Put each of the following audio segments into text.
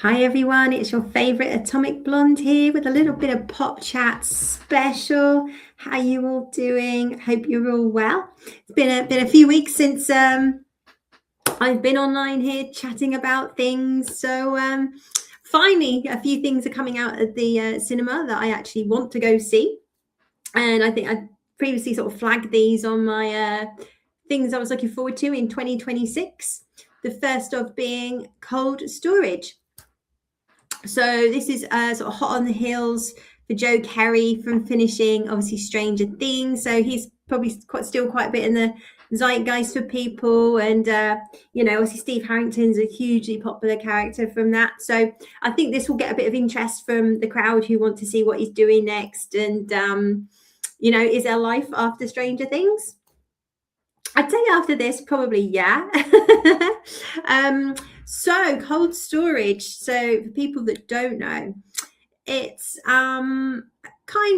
Hi everyone, it's your favorite Atomic Blonde here with a little bit of Pop Chat special. How you all doing? Hope you're all well. It's been a few weeks since I've been online here chatting about things. So finally, a few things are coming out at the cinema that I actually want to go see, and I think I previously sort of flagged these on my things I was looking forward to in 2026. The first of being Cold Storage. So this is sort of hot on the heels for Joe Kerry from finishing obviously Stranger Things. So he's probably still quite a bit in the zeitgeist for people, and obviously Steve Harrington's a hugely popular character from that. So I think this will get a bit of interest from the crowd who want to see what he's doing next, and is there life after Stranger Things? I'd say after this, probably, yeah. So Cold Storage. So for people that don't know, it's kind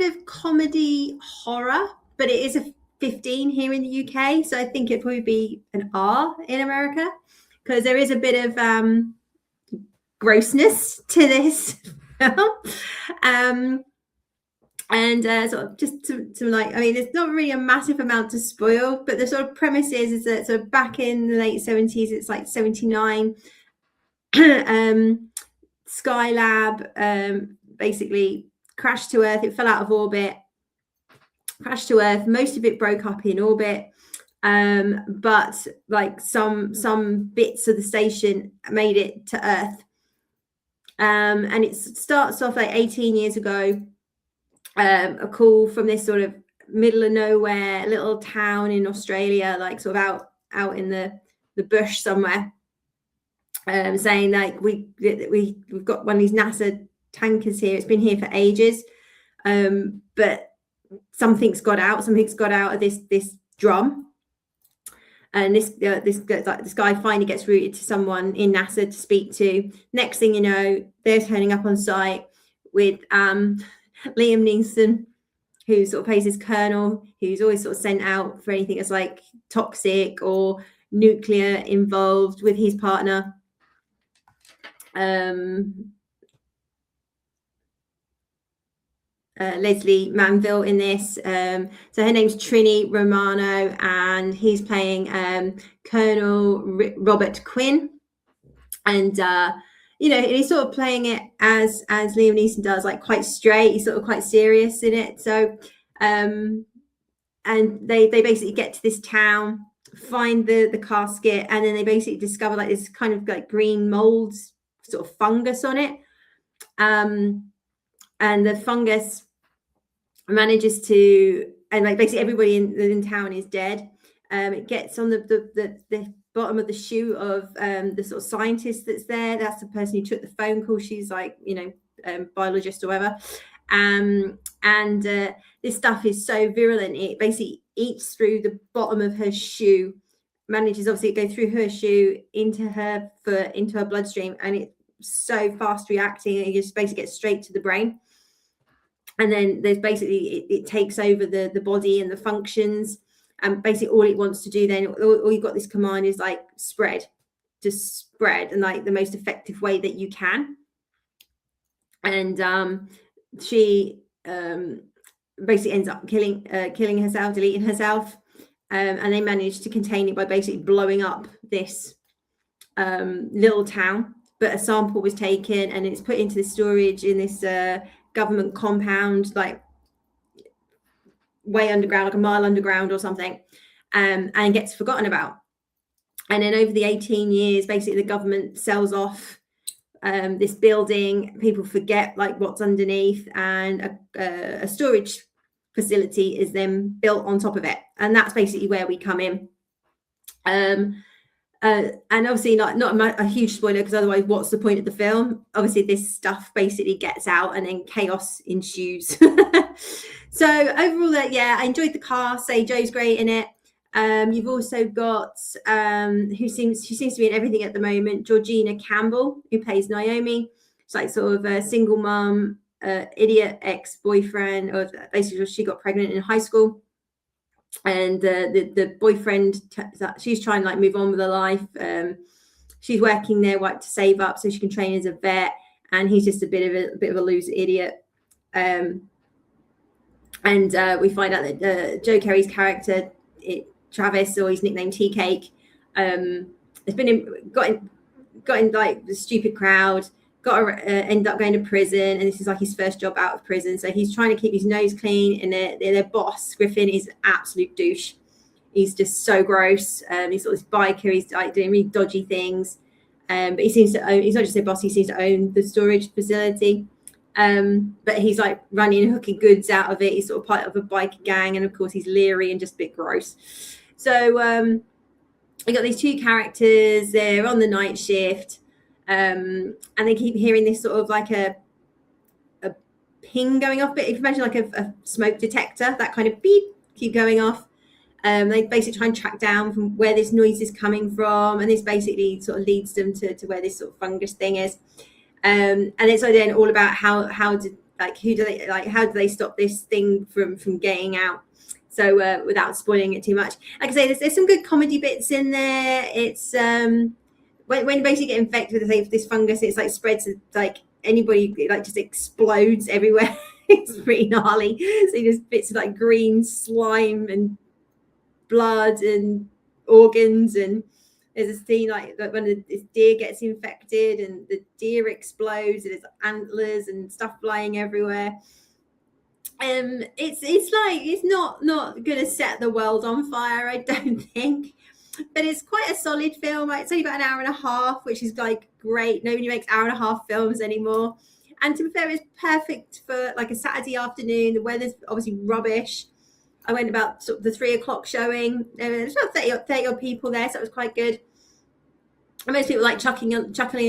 of comedy horror, but it is a 15 here in the UK. So I think it'd probably be an R in America, because there is a bit of grossness to this film. And sort of just to like, I mean, there's not really a massive amount to spoil, but the sort of premise is that sort of back in the late 70s, it's like 79, Skylab basically crashed to Earth. It fell out of orbit, crashed to Earth. Most of it broke up in orbit, but like some bits of the station made it to Earth. And it starts off like 18 years ago. A call from this sort of middle of nowhere little town in Australia, like sort of out in the bush somewhere, saying like we've got one of these NASA tankers here. It's been here for ages, but something's got out of this drum, and this guy finally gets routed to someone in NASA to speak to. Next thing you know, they're turning up on site with Liam Neeson, who sort of plays his colonel, who's always sort of sent out for anything that's like toxic or nuclear involved, with his partner. Leslie Manville in this. So her name's Trini Romano, and he's playing Colonel Robert Quinn. And he's sort of playing it as Liam Neeson does, like quite straight. He's sort of quite serious in it. So, and they basically get to this town, find the casket, and then they basically discover like this kind of like green mold sort of fungus on it. And the fungus manages to, and like basically everybody in town is dead. It gets on the bottom of the shoe of the sort of scientist that's there. That's the person who took the phone call. She's like, biologist or whatever. And this stuff is so virulent, it basically eats through the bottom of her shoe, manages obviously to go through her shoe into her foot, into her bloodstream, and it's so fast reacting, it just basically gets straight to the brain. And then there's basically it takes over the body and the functions. And basically all it wants to do then, all you've got this command is like just spread, and like the most effective way that you can. And she basically ends up killing herself, deleting herself. And they manage to contain it by basically blowing up this little town. But a sample was taken and it's put into the storage in this government compound, like way underground, like a mile underground or something, and gets forgotten about. And then over the 18 years, basically the government sells off this building. People forget like what's underneath, and a storage facility is then built on top of it. And that's basically where we come in. And obviously not a huge spoiler, because otherwise what's the point of the film? Obviously this stuff basically gets out and then chaos ensues. So overall, I enjoyed the cast. Say Joe's great in it. You've also got who seems to be in everything at the moment, Georgina Campbell, who plays Naomi. It's like sort of a single mom, idiot ex-boyfriend, or basically she got pregnant in high school. And the boyfriend, she's trying to like move on with her life, she's working there to save up so she can train as a vet, and he's just a bit of a loose idiot. And we find out that Joe Kerry's character, Travis, or he's nicknamed Tea Cake, has got in like the stupid crowd, end up going to prison, and this is like his first job out of prison. So he's trying to keep his nose clean, and their boss Griffin is an absolute douche. He's just so gross. He's sort of this biker. He's like doing really dodgy things. But he seems to own. He's not just their boss. He seems to own the storage facility. But he's like running and hooking goods out of it. He's sort of part of a biker gang, and of course he's leery and just a bit gross. So we got these two characters. They're on the night shift, and they keep hearing this sort of like a ping going off. But if you imagine like a smoke detector, that kind of beep keep going off. They basically try and track down from where this noise is coming from, and this basically sort of leads them to where this sort of fungus thing is. And it's then all about how do they stop this thing from getting out. So without spoiling it too much, like I say, there's some good comedy bits in there. It's when you basically get infected with this fungus, it's like spreads like anybody, like just explodes everywhere. It's pretty gnarly. So you just bits of like green slime and blood and organs, and there's a scene like when this deer gets infected and the deer explodes and there's antlers and stuff flying everywhere. It's not gonna set the world on fire, I don't think, but it's quite a solid film. It's only about an hour and a half, which is like great. Nobody makes hour and a half films anymore, and to be fair, it's perfect for like a Saturday afternoon. The weather's obviously rubbish. I went about sort of the 3 o'clock showing. There's about 30 odd people there, so it was quite good. And most people like chuckling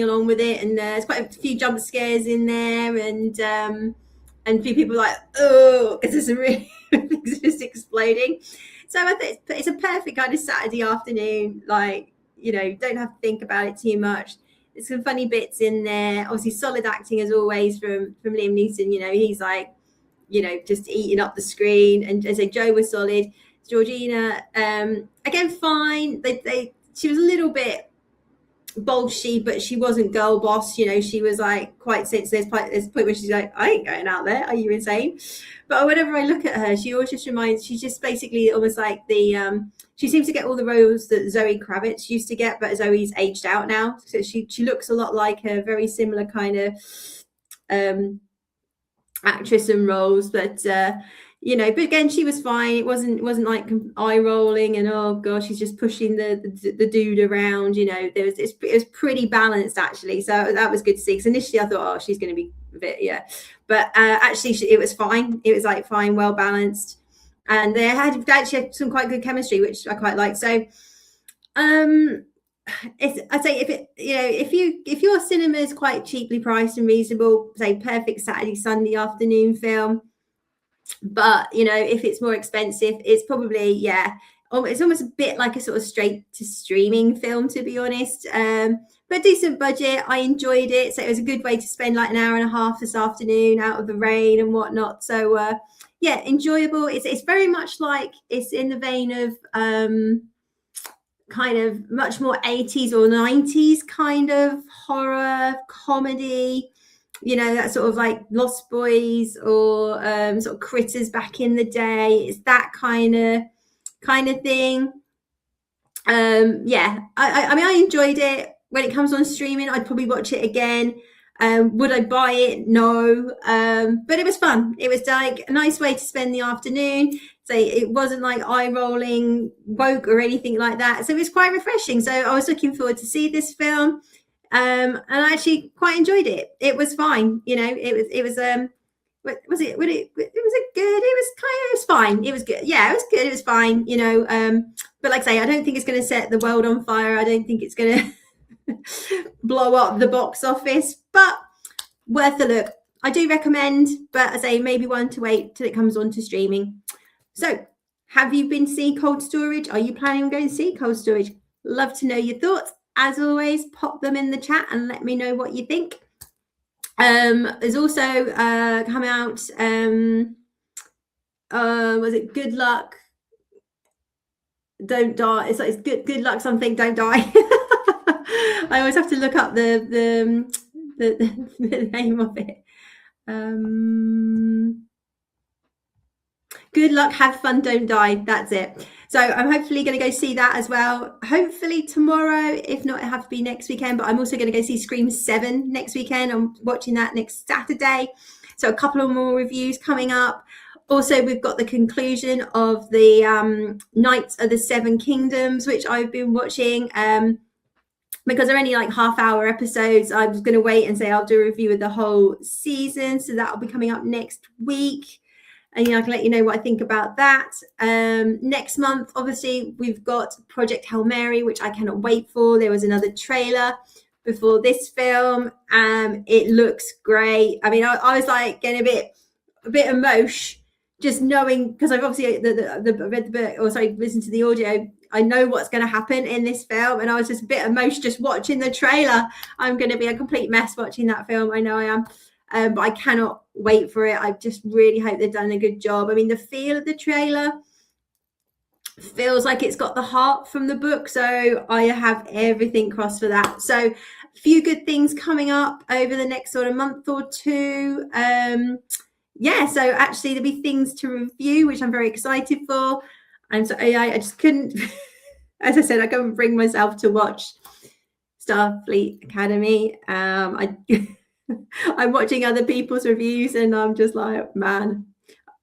along with it, and there's quite a few jump scares in there, and a few people like, oh, because there's some really things just exploding. So I think it's a perfect kind of Saturday afternoon. Like, you know, don't have to think about it too much. There's some funny bits in there. Obviously, solid acting as always from Liam Neeson. You know, he's like, you know, just eating up the screen. And as I say, Joe was solid. Georgina, again, fine. She was a little bit bolshy, but she wasn't girl boss. You know, she was like quite sensitive. There's a point where she's like, I ain't going out there. Are you insane? But whenever I look at her, she always just reminds, she's just basically almost like she seems to get all the roles that Zoe Kravitz used to get, but Zoe's aged out now. So she looks a lot like a very similar kind of actress and roles, but you know, but again, she was fine. It wasn't like eye rolling and oh gosh, she's just pushing the dude around. You know, it was pretty balanced actually, so that was good to see. Because initially I thought, oh, she's going to be a bit, yeah, but actually it was fine. It was like fine, well balanced, and they actually had some quite good chemistry, which I quite liked. So I'd say if your cinema is quite cheaply priced and reasonable, say perfect Saturday, Sunday afternoon film. But you know, if it's more expensive, it's probably it's almost a bit like a sort of straight to streaming film, to be honest. But decent budget. I enjoyed it, so it was a good way to spend like an hour and a half this afternoon out of the rain and whatnot. So enjoyable. It's very much like, it's in the vein of kind of much more 80s or 90s kind of horror comedy, you know, that sort of like Lost Boys or sort of Critters back in the day. It's that kind of thing. I mean, I enjoyed it. When it comes on streaming, I'd probably watch it again. Would I buy it? No. But it was fun. It was like a nice way to spend the afternoon. So it wasn't like eye rolling, woke or anything like that. So it was quite refreshing. So I was looking forward to see this film. And I actually quite enjoyed it. It was fine. You know, it was fine. It was good. Yeah, it was good. It was fine, you know. But like I say, I don't think it's going to set the world on fire. I don't think it's going to blow up the box office, but worth a look. I do recommend, but I say maybe one to wait till it comes on to streaming. So have you been to see Cold Storage? Are you planning on going to see Cold Storage? Love to know your thoughts. As always, pop them in the chat and let me know what you think. There's also come out, was it Good Luck, Don't Die? It's good luck something, don't die. I always have to look up the name of it. Good luck, have fun, don't die. That's it. So I'm hopefully going to go see that as well. Hopefully tomorrow. If not, it have to be next weekend. But I'm also going to go see Scream 7 next weekend. I'm watching that next Saturday. So a couple of more reviews coming up. Also, we've got the conclusion of the Knights of the Seven Kingdoms, which I've been watching. Because they're only like half-hour episodes, I was going to wait and say I'll do a review of the whole season. So that'll be coming up next week. And I can let you know what I think about that. Next month, obviously, we've got Project Hail Mary, which I cannot wait for. There was another trailer before this film. It looks great. I mean, I was like getting a bit emotional just knowing, because I've obviously read the book, or sorry, listened to the audio. I know what's going to happen in this film, and I was just a bit emotional just watching the trailer. I'm going to be a complete mess watching that film. I know I am. But I cannot wait for it. I just really hope they've done a good job. I mean, the feel of the trailer feels like it's got the heart from the book. So I have everything crossed for that. So a few good things coming up over the next sort of month or two. Yeah, so actually there'll be things to review, which I'm very excited for. And so I just couldn't, as I said, I couldn't bring myself to watch Starfleet Academy. I'm watching other people's reviews and I'm just like, man,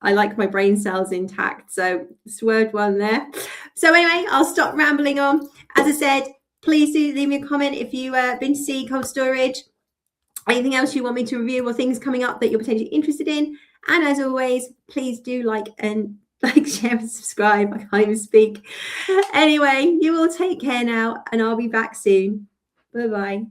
I like my brain cells intact. So swerved one there. So anyway, I'll stop rambling on. As I said, please do leave me a comment if you've been to see Cold Storage. Anything else you want me to review or things coming up that you're potentially interested in. And as always, please do like, share, and subscribe. I can't even speak. Anyway, you all take care now and I'll be back soon. Bye-bye.